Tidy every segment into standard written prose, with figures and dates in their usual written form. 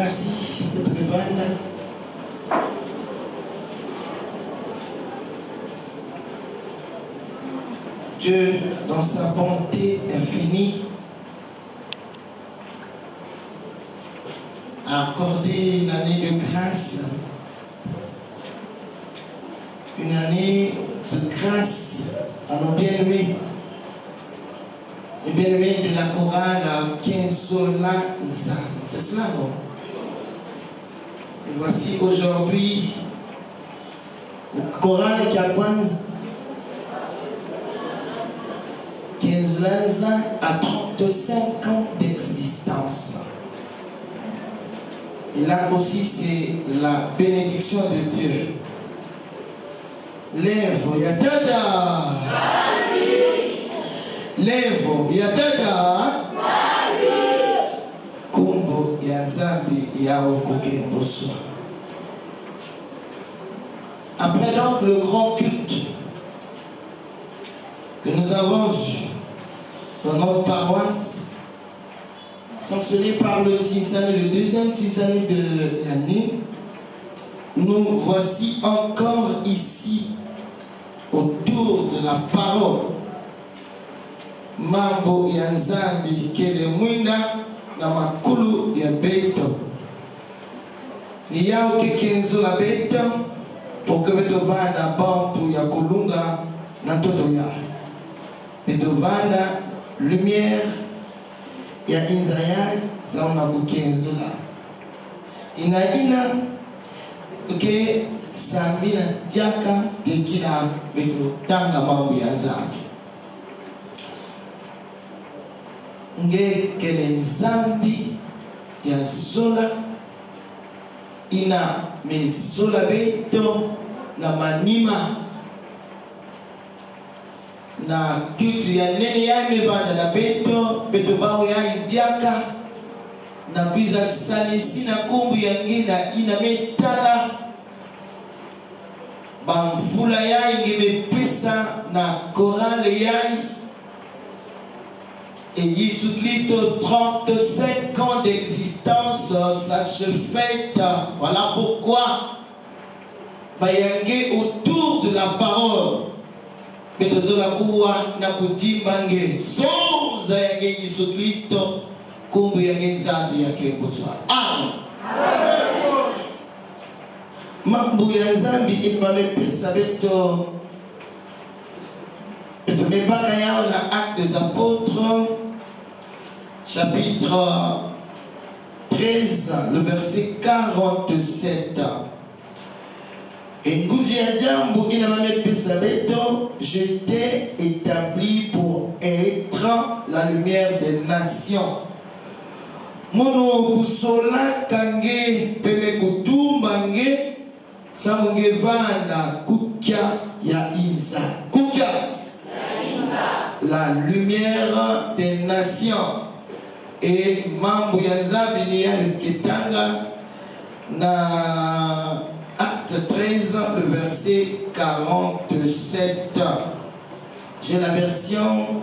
Merci, notre Vanda. Dieu, dans sa bonté infinie, a accordé une année de grâce. Une année de grâce à nos bien-aimés. Les bien-aimés de la chorale Kinsola Nsa. C'est cela, non? Et voici aujourd'hui, le chorale qui a 15 ans à 35 ans d'existence. Et là aussi, c'est la bénédiction de Dieu. Levo yatada. Levo yatada. Kumbo ya Zambi yao kukemboswa. Après donc le grand culte que nous avons eu dans notre paroisse, sanctionné par le Tinsani, le deuxième Tinsani de l'année, nous voici encore ici autour de la parole. Mambo ya Nzambi kele mwinda na makulu ya beto. Ni yao kekenzo la beto pour que beto vanda bantu ya kulunga na toto ya. Beto vanda lumière ya inzaya sauna kukenzo la. Ina ke Sambina diaka tekila beto tanga mambo ya Nzambi. Nge kele Nzambi ya zola ina mezola beto na manima na kitu ya nene ya mevanda na beto bao ya idiaka na biza salisi na kumbu ya ngina ina metala bamfula ya ingebe pesa na korale ya et Jésus-Christ, 35 ans d'existence, ça se fête. Voilà pourquoi Bayangé autour de la parole. Que nous avons nakuti bange. Sans Zayangé Jésus-Christ, comme Yangé Zadi Yake Bouswa. Amen. Mambuya Zambi, il m'avait pu savoir que mes bagaillards, l'acte des apôtres, chapitre 13, le verset 47. Et nous disons, j'étais établi pour être la lumière des nations. Mono kusola kange pele kutumbange samunge vanda kukia ya Insa. Kukia la lumière des nations. Et mambo ya Nzambi ni ya Kitanga na acte 13, le verset 47. J'ai la version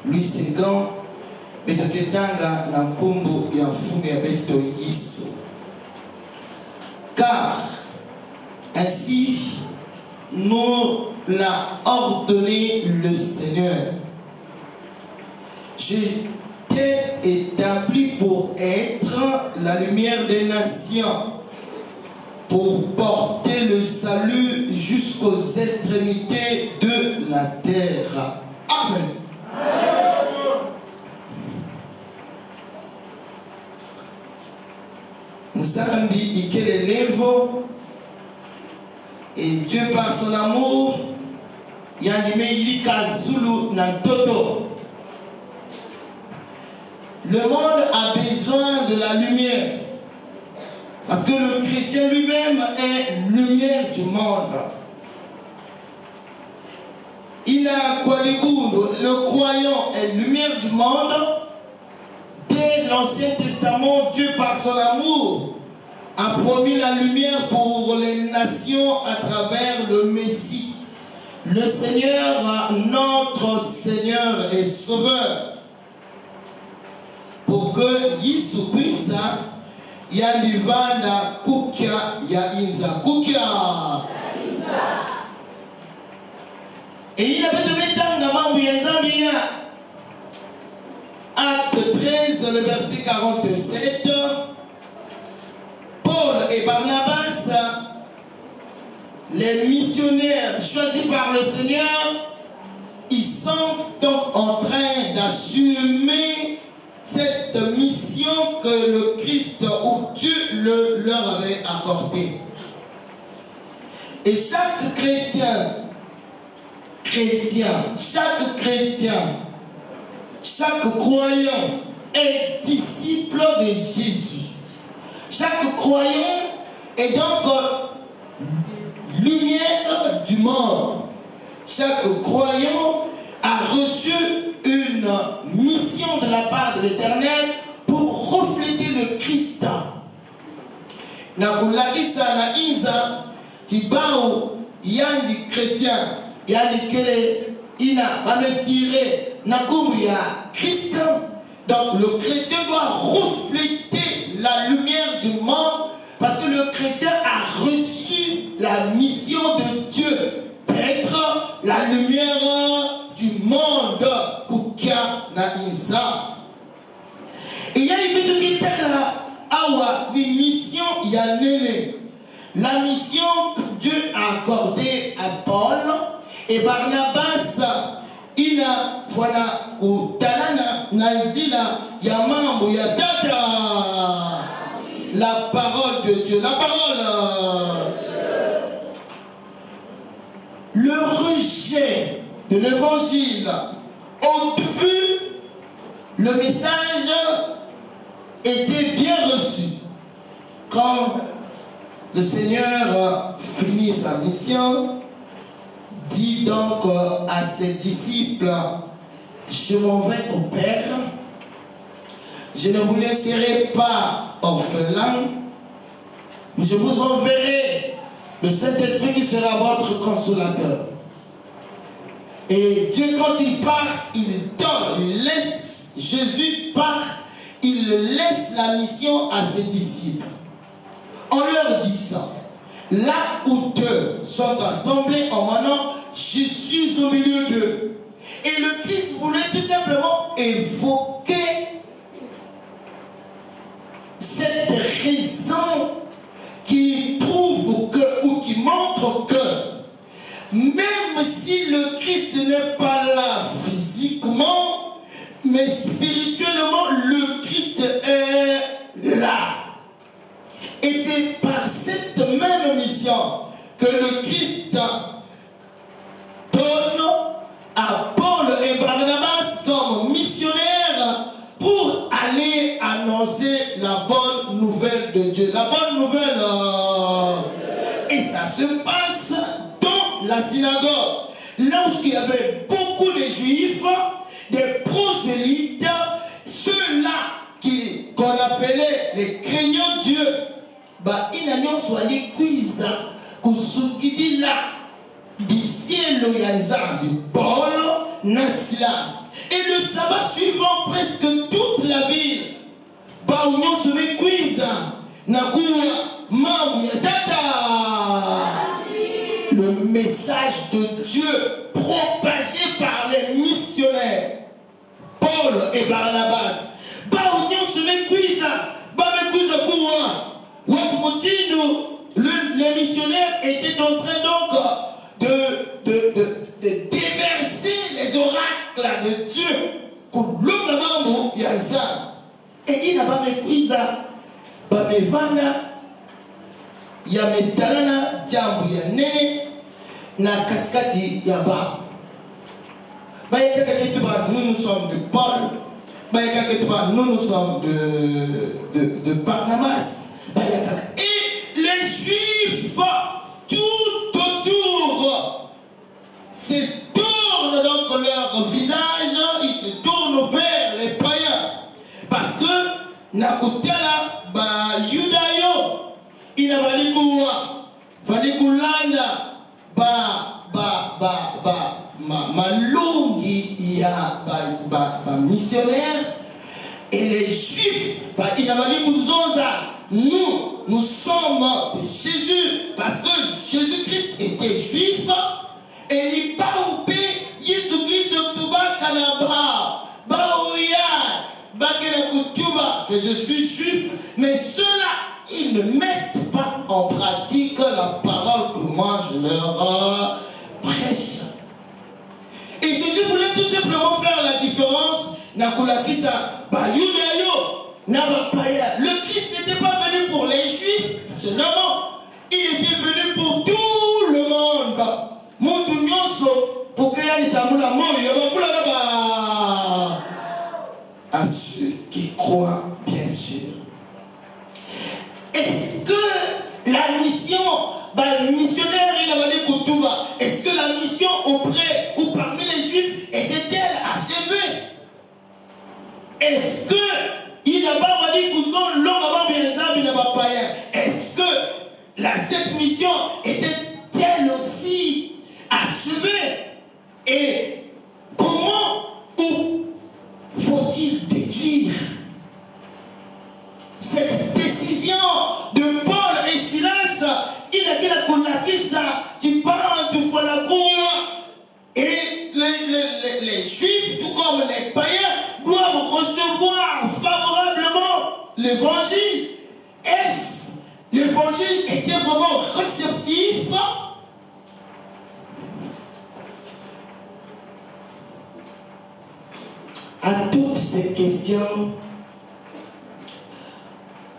Louis II, mais de Kitanga na kumbu ya funu ya beto yiso. Car ainsi nous l'a ordonné le Seigneur. J'étais établi pour être la lumière des nations, pour porter le salut jusqu'aux extrémités de la terre. Amen. Nzambi ikele levo. Et Dieu par son amour yandime yilika zulu na toto. Le monde a besoin de la lumière. Parce que le chrétien lui-même est lumière du monde. Ina Kwaligundu, le croyant est lumière du monde. Dès l'Ancien Testament, Dieu par son amour a promis la lumière pour les nations à travers le Messie. Le Seigneur, notre Seigneur et Sauveur. Pour que Jésus-Christ yandi vanda kukia ya inza kukia et il avait de metanga mambo ya nzambi ya Acte 13 le verset 47. Paul et Barnabas, les missionnaires choisis par le Seigneur, ils sont donc en train d'assumer cette mission que le Christ ou Dieu leur avait accordée. Et chaque chrétien, chaque croyant est disciple de Jésus. Chaque croyant est donc lumière du monde. Chaque croyant a reçu une mission de la part de l'Éternel pour refléter le Christ. Nakulakisa na inza tibao yandi chrétien yandi kele ina va me tirer nakumu ya Christ. Donc le chrétien doit refléter la lumière du monde parce que le chrétien a reçu la mission de Dieu d'être la lumière du monde pour Kia na Insa. Et il y a une petite awa une mission yanene. La mission que Dieu a accordée à Paul et Barnabas ina voilà kutalana nazina ya mambo ya dada. La parole de Dieu, la parole. Le rejet de l'évangile. Au début, le message était bien reçu. Quand le Seigneur finit sa mission, dit donc à ses disciples, je m'en vais au Père, je ne vous laisserai pas orphelins, mais je vous enverrai le Saint-Esprit qui sera votre consolateur. Et Dieu, quand il part, il donne, il laisse, Jésus part, il laisse la mission à ses disciples. On leur dit ça. Là où deux sont assemblés en mon nom, je suis au milieu d'eux. Et le Christ voulait tout simplement évoquer cette raison qui prouve que, ou qui montre que, même si le Christ n'est pas là physiquement, mais spirituellement, le Christ est là. Et c'est par cette même mission que le Christ donne à Paul et Barnabas comme missionnaires pour aller annoncer la bonne nouvelle de Dieu. La bonne nouvelle. Et ça se passe dans la synagogue. Lorsqu'il y avait beaucoup de juifs, des prosélytes, ceux-là qu'on appelait les craignants de Dieu, ils n'ont pas dit qu'ils ont dit là, d'ici le du Paul, Nasilas. Et le sabbat suivant, presque toute la ville, Baounion se met quiz, Nakua, Mamou, Tata. Le message de Dieu propagé par les missionnaires, Paul et Barnabas. Baounion se met quiz, les missionnaires étaient en train donc de déverser les oracles de Dieu pour l'homme Yansa. Et il n'a pas mépris ça. Bamevana, Yametalana, Diambu Yanene, na katikati Yaba. Nous sommes de Paul, nous sommes de Barnabas. Et les Juifs tout autour se tournent donc leur visage, ils se tournent vers les païens. Parce que Nakutala, Yudayo, il n'a pas dit quoi, Valikulanda, malungi ya missionnaire. Et les Juifs, il n'a pas dit Kuzonza, nous sommes de Jésus parce que Jésus-Christ était juif et il parle Jésus-Christ de Touba Kanabra, Baouya, Bakele Kutuba, que je suis juif, mais ceux-là, ils ne mettent pas en pratique la parole que moi je leur prêche. Et Jésus voulait tout simplement faire la différence. Le Christ n'était pas venu pour les Juifs seulement, il était venu pour tout le monde. À ceux qui croient, bien sûr. Est-ce que la mission, le missionnaire, est-ce que la mission auprès ou parmi les Juifs était-elle achevée? Est-ce que il n'a pas dit est-ce que cette mission était-elle aussi achevée? Et comment faut-il déduire cette décision de Paul et Silas? Il a dit la Konakisa, tu parles de fois la et les Juifs, tout comme les païens, doivent recevoir favorablement l'évangile. Est-ce l'évangile était vraiment réceptif? À toutes ces questions,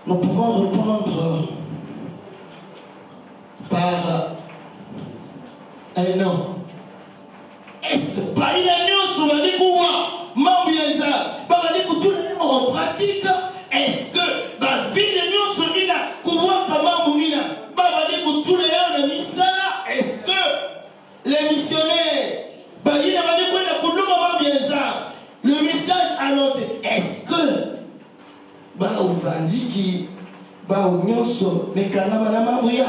nous pouvons répondre par un non. Est-ce pas une annonce sur la Nikoua, Mambiaza, Babanikou, tout le monde en pratique? Est-ce que, ville de nous sur Ina, Kouwa Kamamouina, Babanikou, tout le monde a mis ça là? Est-ce que les missionnaires, Bayina Banikou, Mambiaza, le message annoncé, est-ce que, Baouvandiki, Baounyoso, Nekanamanamouya,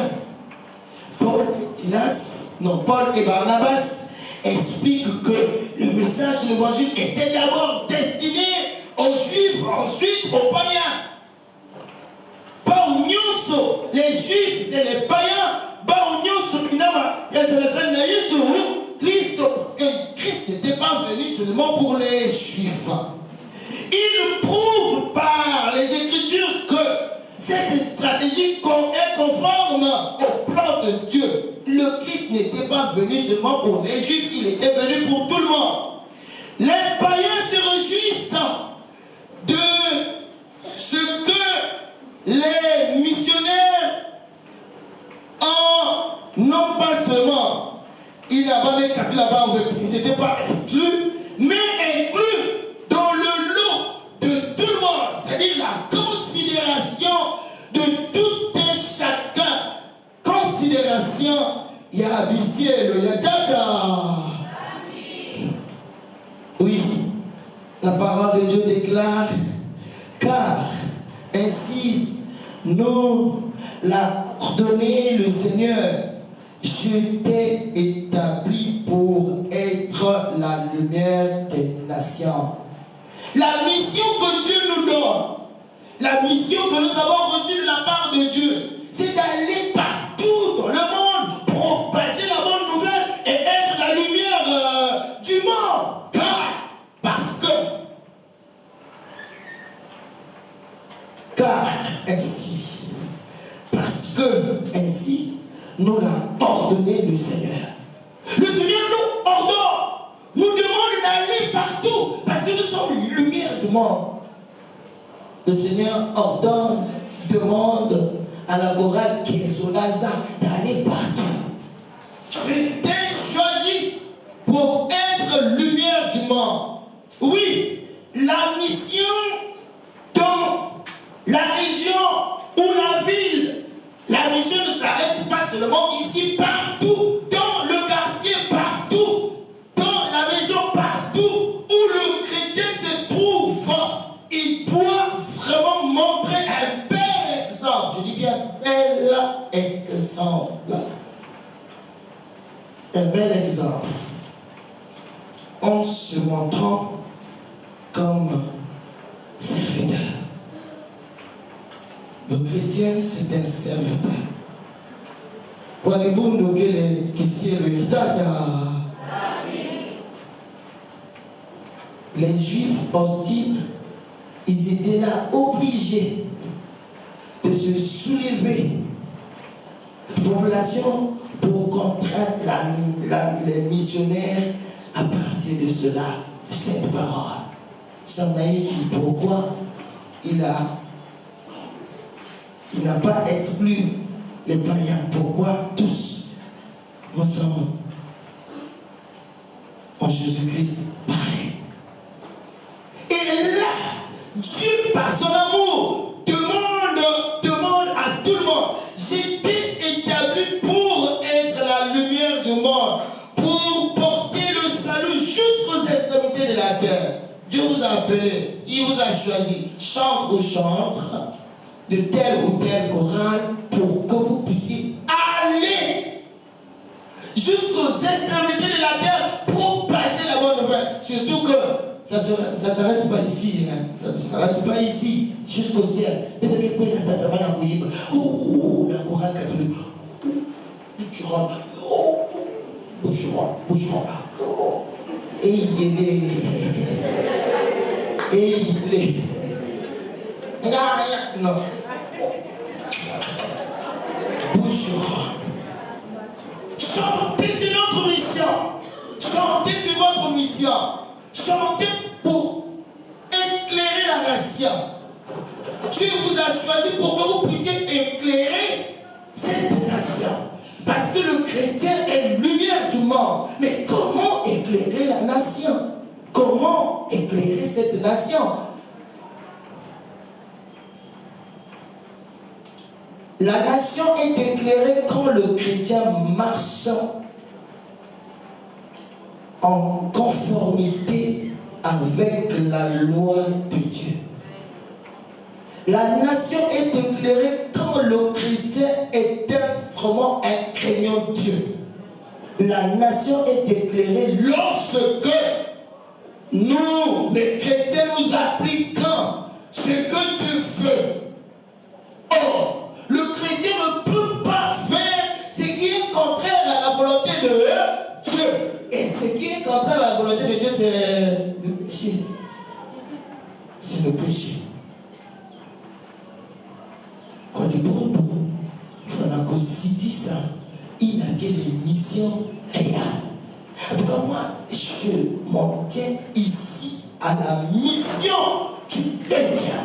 Paul Silas, non, Paul et Barnabas, explique que le message de l'évangile était d'abord destiné aux Juifs, ensuite aux païens. Pas aux Nyonso, les Juifs et les païens, pas aux Nyonso, Christ, parce que Christ n'était pas venu seulement pour les Juifs. Il prouve par les Écritures que cette stratégie est conforme au plan de Dieu. Le Christ n'était pas venu seulement pour les Juifs, il était venu pour tout le monde. Les païens se réjouissent de ce que les missionnaires non pas seulement, ils n'étaient pas exclus, mais inclus dans le lot de tout le monde, c'est-à-dire la considération de tout un chacun. Considération, il y a Abiciel, il y a Dada. Oui, la parole de Dieu déclare, car ainsi nous l'a ordonné le Seigneur, je t'ai établi pour être la lumière des nations. La mission que Dieu nous donne, la mission que nous avons reçue de la part de Dieu, c'est d'aller partout dans le monde, propager la bonne nouvelle et être la lumière du monde. Car ainsi, nous l'a ordonné le Seigneur. Le Seigneur nous ordonne, nous demande d'aller partout, parce que nous sommes lumière du monde. Le Seigneur ordonne, demande à la chorale qui est sur Laza d'aller partout. Je t'ai choisi pour être lumière du monde. Oui, la mission dans la région ou la ville, la mission ne s'arrête pas seulement ici, partout, dans le quartier, partout, dans la maison, partout où le chrétien se trouve. Il doit vraiment montrer un bel exemple. Je dis bien bel exemple. Un bel exemple. En se montrant comme serviteur. Le chrétien, c'est un serviteur. Voyez-vous, nous, qui c'est le Yadada. Les Juifs hostiles, ils étaient là obligés de se soulever. La population pour contraindre les missionnaires à partir de cela, de cette parole. Samaï qui, pourquoi il n'a pas exclu les païens. Pourquoi tous nous sommes en Jésus-Christ pareil. Et là, Dieu, par son amour, demande à tout le monde. J'étais établi pour être la lumière du monde, pour porter le salut jusqu'aux extrémités de la terre. Dieu vous a appelé, il vous a choisi, chante ou chantre, de telle ou telle chorale, pour que vous puissiez aller jusqu'aux extrémités de la terre pour passer la bonne nouvelle. Surtout que ça ne s'arrête pas ici, hein. Ça ne s'arrête pas ici, jusqu'au ciel. Oh, la chorale catholique. Tu rentres. Boucheron. Et il est. Non. Boucheron. Chantez sur notre mission. Chantez sur votre mission. Chantez pour éclairer la nation. Dieu vous a choisi pour que vous puissiez éclairer cette nation. Parce que le chrétien est lumière du monde. Mais comment éclairer la nation? Comment éclairer cette nation? La nation est éclairée quand le chrétien marche en conformité avec la loi de Dieu. La nation est éclairée quand le chrétien était vraiment un craignant Dieu. La nation est éclairée lorsque nous, les chrétiens, nous appliquons ce que Dieu fait. Or, le chrétien ne peut pas faire ce qui est contraire à la volonté de Dieu. Et ce qui est contraire à la volonté de Dieu, c'est le péché. C'est le péché. Quand du bon bout, il faut qu'on dit ça. Il n'a qu'une mission réelle. En tout cas, moi, je m'en tiens ici à la mission du chrétien.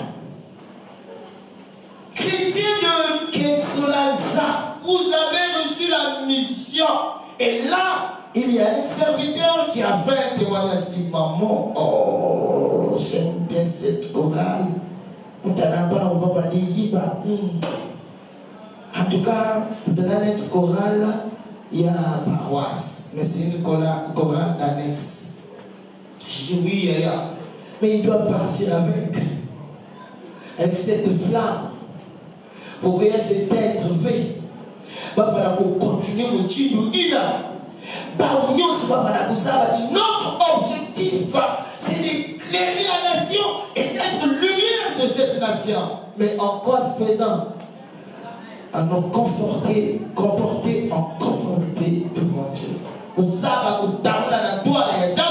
Chrétien de Kensolanza, vous avez reçu la mission. Et là, il y a un serviteur qui a fait un témoignage. Il dit, maman, oh, j'aime bien cette chorale. On va parler Yiba. En tout cas, dans notre chorale, il y a paroisse. Mais c'est une chorale d'annexe. Je dis oui, il y a. Mais il doit partir avec cette flamme. Pour que cet être veille. Il va falloir qu'on continue mon tibou. Notre objectif, c'est d'éclairer la nation et être lumière de cette nation. Mais en quoi faisant? À nous comporter en conformité devant Dieu. Vous savez que dans la toile, il y a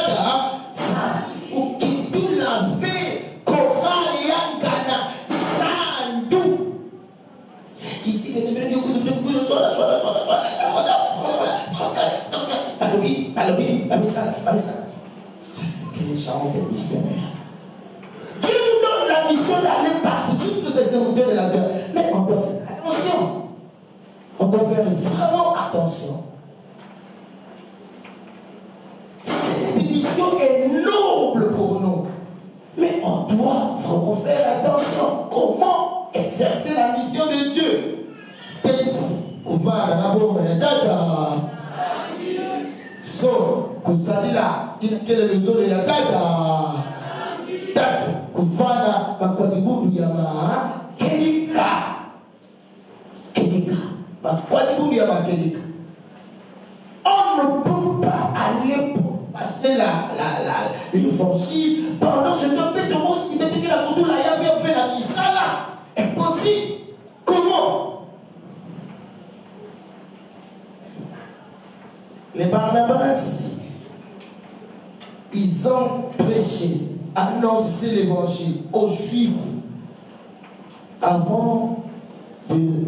ça. Vous qui tout l'avez, Koran et Angana, ça nous. Ici, c'est ce que les gens des missionnaires. Dieu nous donne la mission d'aller partout, jusqu'à ces montées de la terre. Mais on doit faire attention. On doit faire vraiment attention. Cette mission est noble pour nous. Mais on doit vraiment faire attention. Comment exercer la mission de Dieu? So, kusalila kile lezolo ya dada. Tatu, kufana bakwadibudu ya Kedika. Bakwadibudu ya Kedika. On ne peut pas aller pour passer l'évangile pendant ce temps. Mais tout le monde s'y met que la couture là, il y a fait la misala. Impossible. les Barnabas, ils ont prêché, annoncé l'évangile aux Juifs avant de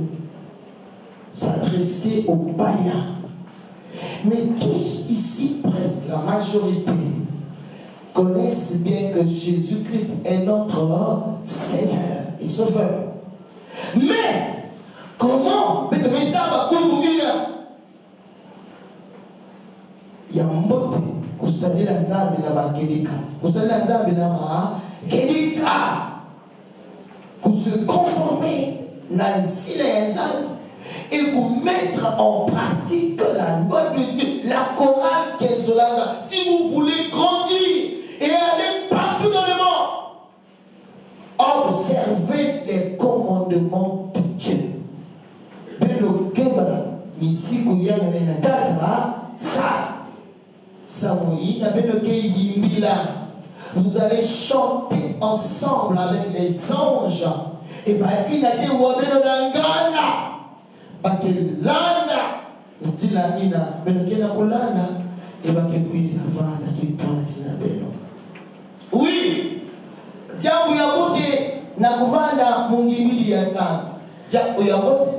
s'adresser aux païens. Mais tous ici, presque la majorité, connaissent bien que Jésus-Christ est notre Seigneur et Sauveur. Mais, comment il y a un mot kusalela nzambe na makelika kusalela nzambe na makelika se conformer na nzela ya nzambe et pour mettre en pratique la loi de Dieu, la chorale Kenzolanga. Si vous voulez grandir et aller partout dans le monde, observez les commandements de Dieu. Vous allez chanter ensemble avec les anges. Et bien, il a dit oui, jambo ya bote na kuvanda mungibili ya tano. Jambo ya bote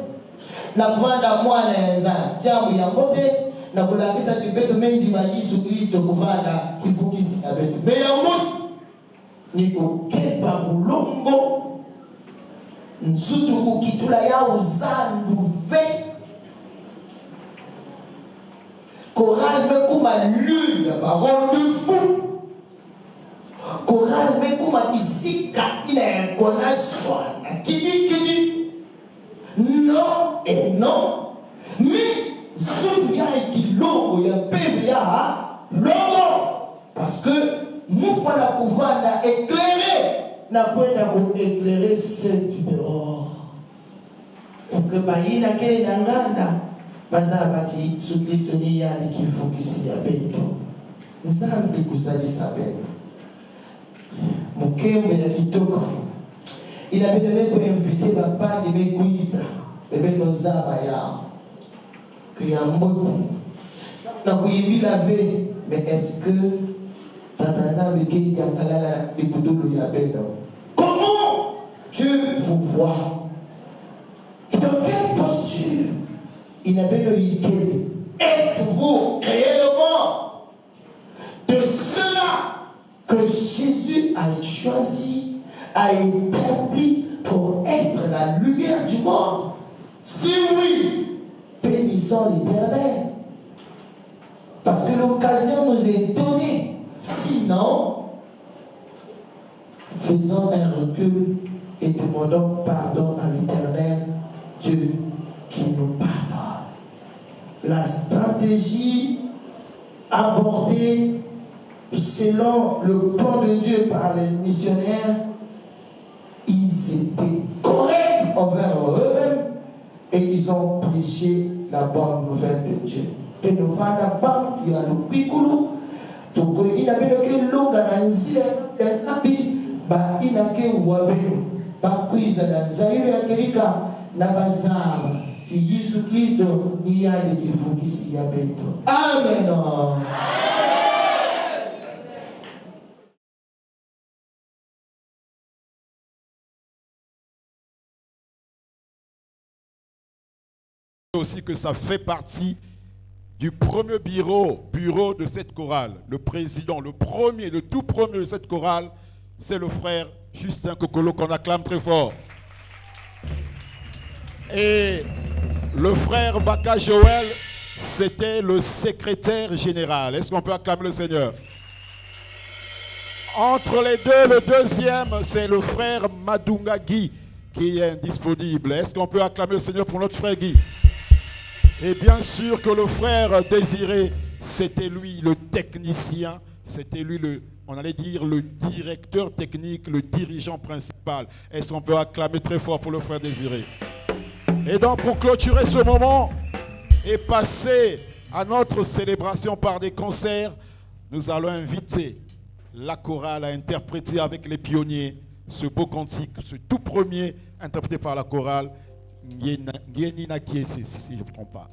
na kuvanda mwana ya nzani. Jambo ya bote na kulakisa tibeto mendi ma Yesu Kristo kuvanda kifukisi na beto. Me ya bote ni kukeba bulongo nsutu kukitula ya uzandu ve. Chorale me kuma lune baron de fou. Chorale me kuma isika ina kona swana kini non et non. Mais sous ya ekilongo ya peuple ya logo parce que moufa la kuvanda éclairé na kwenda ku éclairer ceux du dehors. Pour que baina kele nanganda bazabati sous Kristo ni yali kifukisi ya beto. Zambi kusalisa bena. Mukembe ya kitoko. Il avait même invité papa de m'égoïsa. Bébé nozaba ya. Que ya moto. Na kuyibi la veille. Mais est-ce que Tataza Beke ya kalala de Boudou ya beno? Comment Dieu vous voit? Et dans quelle posture? Il n'a pas le week-end. Êtes-vous réellement de cela que Jésus a choisi, a établi pour être la lumière du monde? Si oui, bénissons l'Éternel. Parce que l'occasion nous est donnée. Sinon, faisons un recul et demandons pardon à l'Éternel, Dieu qui nous pardonne. La stratégie abordée selon le plan de Dieu par les missionnaires, ils étaient corrects envers eux-mêmes et ils ont prêché la bonne nouvelle de Dieu. Et nous va d'abord, il y a le picoulou, donc il a bien que l'eau dans la nzile, il n'a que wabelo, bakuiza na zaire ya kelika na bazaba. Si Jésus Christ ni a de kifukisi ya beto. Amen. Aussi que ça fait partie du premier bureau de cette chorale. Le président, le tout premier de cette chorale, c'est le frère Justin Kokolo qu'on acclame très fort. Et le frère Baka Joël, c'était le secrétaire général. Est-ce qu'on peut acclamer le Seigneur? Entre les deux, le deuxième, c'est le frère Madunga Guy qui est indisponible. Est-ce qu'on peut acclamer le Seigneur pour notre frère Guy? Et bien sûr que le frère Désiré, c'était lui le technicien, c'était lui on allait dire le directeur technique, le dirigeant principal. Est-ce qu'on peut acclamer très fort pour le frère Désiré? Et donc pour clôturer ce moment et passer à notre célébration par des concerts, nous allons inviter la chorale à interpréter avec les pionniers ce beau cantique, ce tout premier interprété par la chorale Ngieni na Kiesi, si je ne me trompe pas.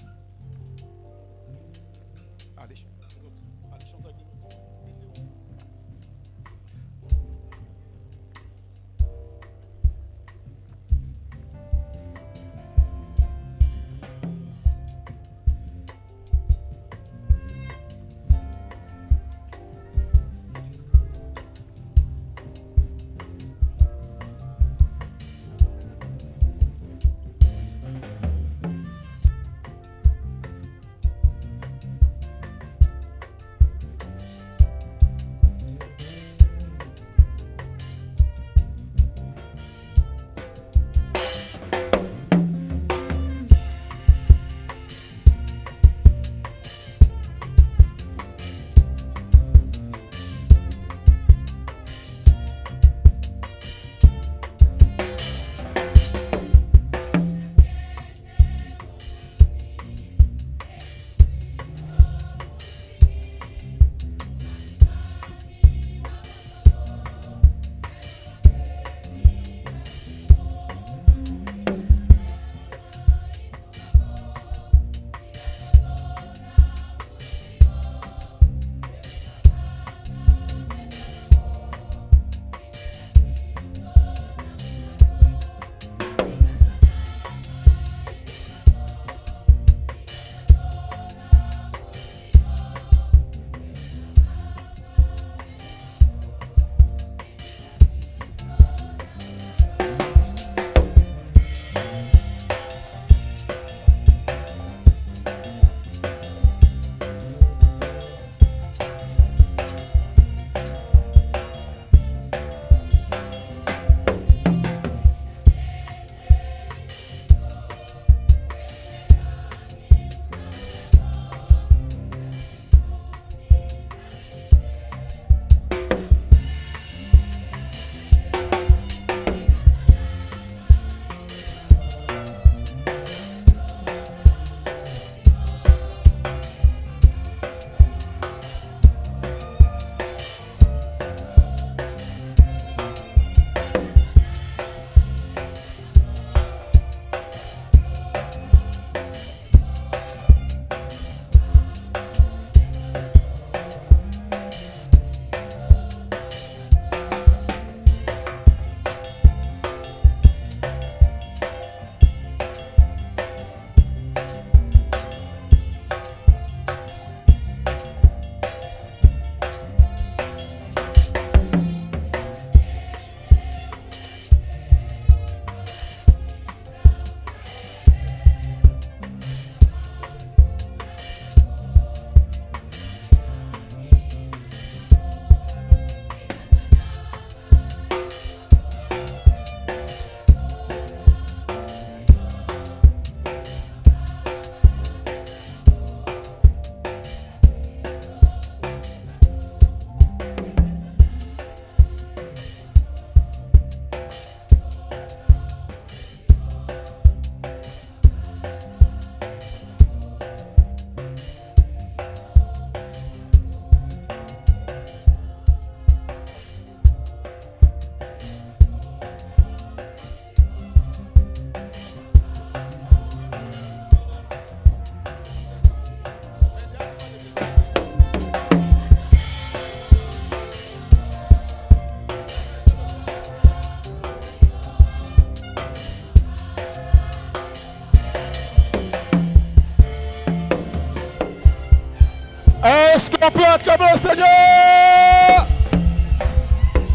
qu'on peut acclamer le Seigneur?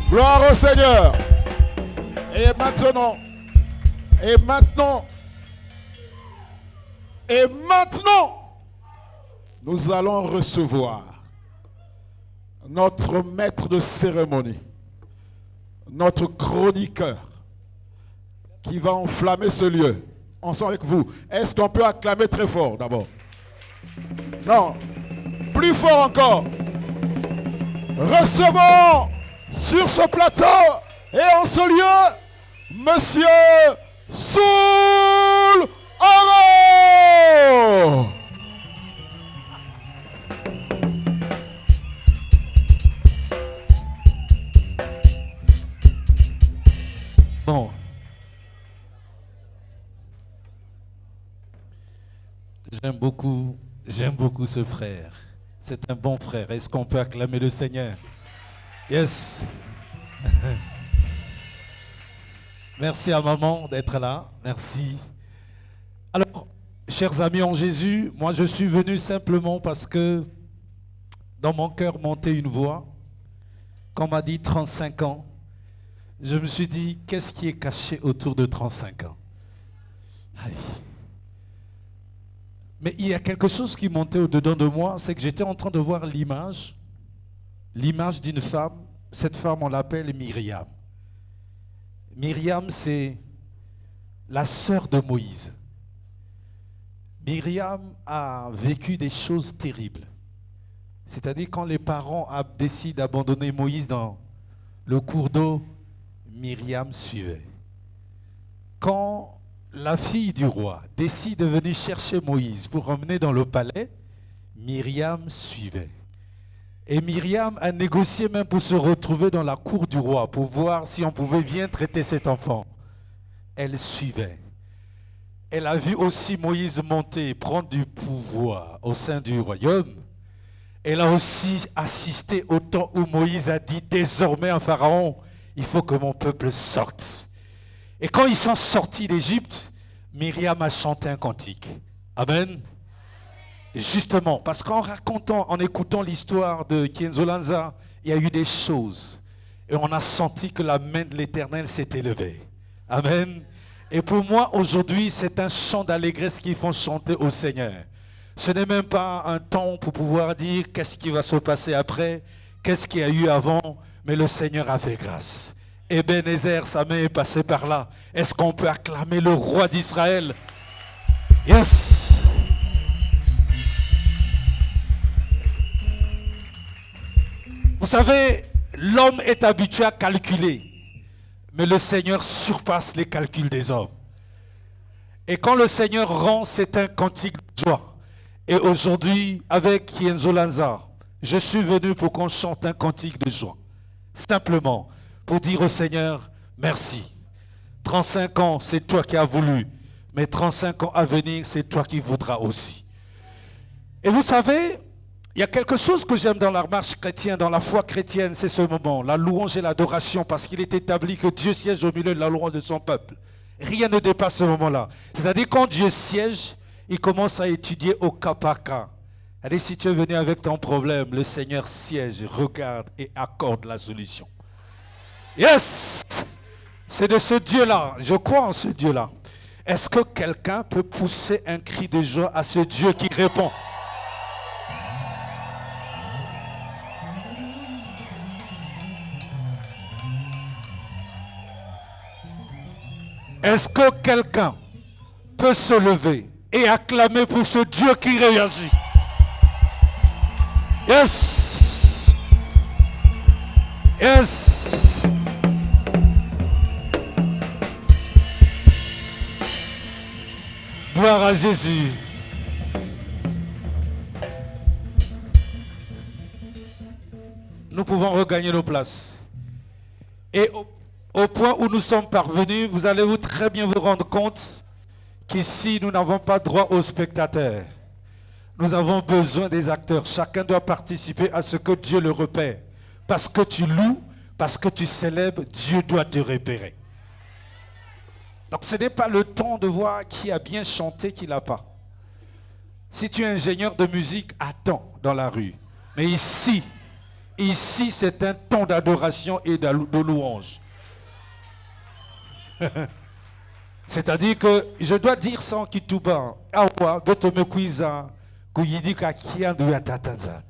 Gloire au Seigneur. Et maintenant, nous allons recevoir notre maître de cérémonie, notre chroniqueur, qui va enflammer ce lieu. Ensemble avec vous. Est-ce qu'on peut acclamer très fort d'abord? Non. Plus fort encore. Recevons sur ce plateau et en ce lieu, Monsieur Soul Oro. Bon. J'aime beaucoup ce frère. C'est un bon frère. Est-ce qu'on peut acclamer le Seigneur? Yes. Merci à maman d'être là. Merci. Alors, chers amis en Jésus, moi je suis venu simplement parce que dans mon cœur montait une voix. Quand on m'a dit 35 ans, je me suis dit, qu'est-ce qui est caché autour de 35 ans? Aïe. Mais il y a quelque chose qui montait au-dedans de moi, c'est que j'étais en train de voir l'image d'une femme. Cette femme, on l'appelle Myriam. Myriam, c'est la sœur de Moïse. Myriam a vécu des choses terribles. C'est-à-dire quand les parents décident d'abandonner Moïse dans le cours d'eau, Myriam suivait. Quand la fille du roi décide de venir chercher Moïse pour emmener dans le palais, Myriam suivait. Et Myriam a négocié même pour se retrouver dans la cour du roi, pour voir si on pouvait bien traiter cet enfant. Elle suivait. Elle a vu aussi Moïse monter, prendre du pouvoir au sein du royaume. Elle a aussi assisté au temps où Moïse a dit, désormais à Pharaon, il faut que mon peuple sorte. Et quand ils sont sortis d'Égypte, Myriam a chanté un cantique. Amen. Et justement, parce qu'en racontant, en écoutant l'histoire de Kenzo Lanza, il y a eu des choses. Et on a senti que la main de l'Éternel s'est élevée. Amen. Et pour moi, aujourd'hui, c'est un chant d'allégresse qu'ils font chanter au Seigneur. Ce n'est même pas un temps pour pouvoir dire qu'est-ce qui va se passer après, qu'est-ce qu'il y a eu avant, mais le Seigneur a fait grâce. Ebenezer, sa main est passée par là. Est-ce qu'on peut acclamer le roi d'Israël? Yes! Vous savez, l'homme est habitué à calculer, mais le Seigneur surpasse les calculs des hommes. Et quand le Seigneur rend, c'est un cantique de joie. Et aujourd'hui, avec Kenzo Lanza, je suis venu pour qu'on chante un cantique de joie. Simplement, pour dire au Seigneur, merci. 35 ans, c'est toi qui as voulu. Mais 35 ans à venir, c'est toi qui voudras aussi. Et vous savez, il y a quelque chose que j'aime dans la marche chrétienne, dans la foi chrétienne, c'est ce moment, la louange et l'adoration, parce qu'il est établi que Dieu siège au milieu de la louange de son peuple. Rien ne dépasse ce moment-là. C'est-à-dire quand Dieu siège, il commence à étudier au cas par cas. C'est-à-dire si tu es venu avec ton problème, le Seigneur siège, regarde et accorde la solution. Yes! C'est de ce Dieu-là, je crois en ce Dieu-là. Est-ce que quelqu'un peut pousser un cri de joie à ce Dieu qui répond? Est-ce que quelqu'un peut se lever et acclamer pour ce Dieu qui réagit? Yes! Yes! Gloire à Jésus. Nous pouvons regagner nos places. Et au point où nous sommes parvenus, vous allez très bien vous rendre compte qu'ici, nous n'avons pas droit aux spectateurs. Nous avons besoin des acteurs. Chacun doit participer à ce que Dieu le repère. Parce que tu loues, parce que tu célèbres, Dieu doit te repérer. Donc ce n'est pas le temps de voir qui a bien chanté, qui l'a pas. Si tu es ingénieur de musique, attends dans la rue. Mais ici, c'est un temps d'adoration et de louange. C'est-à-dire que je dois dire sans kituba. Awa, goto me kuiza, kuyidi kakiandu ya tatanzami.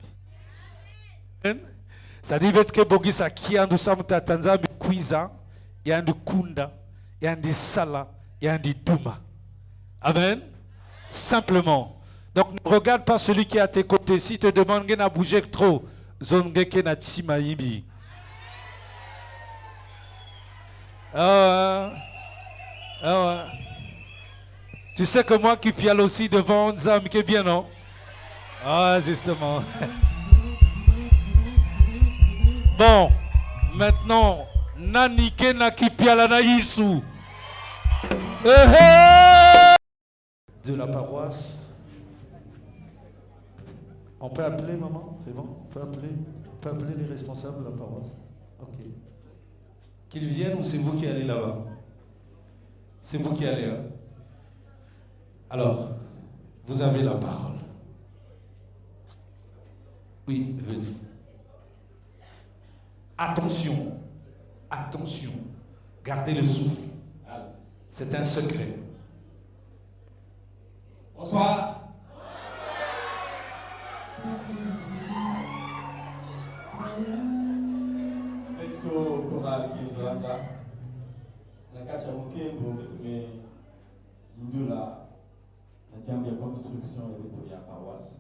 C'est-à-dire que bogisa kiandu sam tatanzami kuiza, yandi kunda, yandi sala, yandi duma. Amen. Simplement. Donc ne regarde pas celui qui est à tes côtés. Si te demande de bouger trop, zongeke na tsimaïbi. Tu sais que moi qui piale aussi devant Nzam, qui est bien, non? Ah, justement. Bon, maintenant, Nanike na qui piala na Yisu. De la paroisse. On peut appeler, maman? C'est bon? On peut appeler les responsables de la paroisse? Ok. Qu'ils viennent ou c'est vous qui allez là-bas? C'est vous qui allez, hein? Alors, vous avez la parole. Oui, venez. Attention, attention. Gardez le souffle. C'est un secret. Bonsoir. La construction et la paroisse.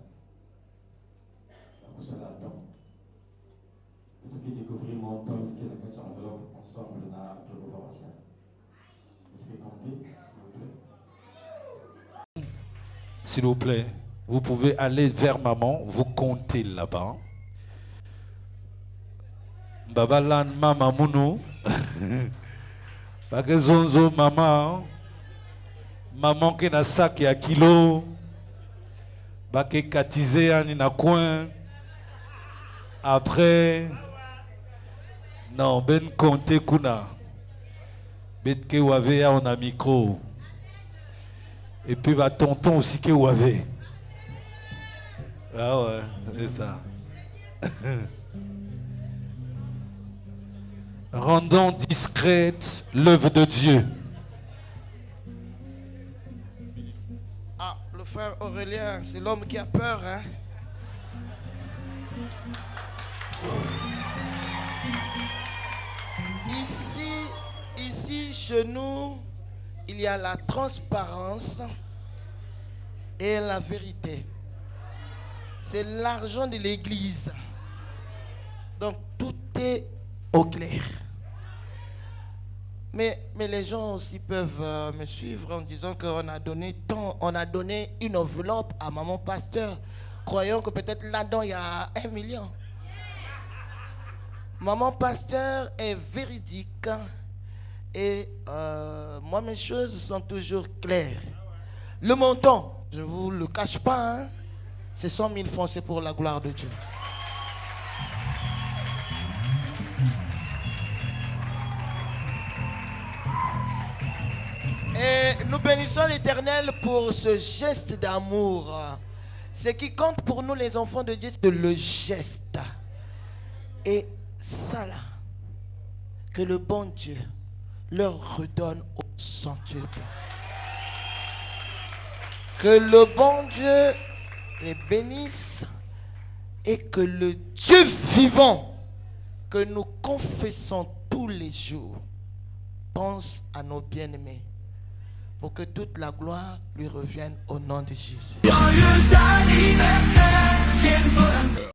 Vous pouvez découvrir mon temps qui est la enveloppe ensemble dans le paroissial. S'il vous plaît, vous pouvez aller vers maman, vous comptez là-bas. Babalan mama munu. Bagazonzo maman. Maman qui na sac ya kilo. Baké katisé na coin. Après. Non, ben comptez kuna. Betke wave on a micro. Et puis va tonton aussi que wave. Ah ouais, c'est ça. Rendons discrète l'œuvre de Dieu. Ah, le frère Aurélien, c'est l'homme qui a peur, hein? Ici, chez nous, il y a la transparence et la vérité. C'est l'argent de l'église. Donc, tout est au clair. Mais les gens aussi peuvent me suivre en disant qu'on a donné tant, on a donné une enveloppe à maman pasteur, croyant que peut-être là-dedans il y a 1 million. Maman pasteur est véridique et moi mes choses sont toujours claires. Le montant, je ne vous le cache pas, hein, c'est 100 000 francs, c'est pour la gloire de Dieu. Et nous bénissons l'Éternel pour ce geste d'amour. Ce qui compte pour nous les enfants de Dieu, c'est le geste. Et ça là, que le bon Dieu leur redonne au centuple. Que le bon Dieu les bénisse et que le Dieu vivant que nous confessons tous les jours pense à nos bien-aimés pour que toute la gloire lui revienne au nom de Jésus.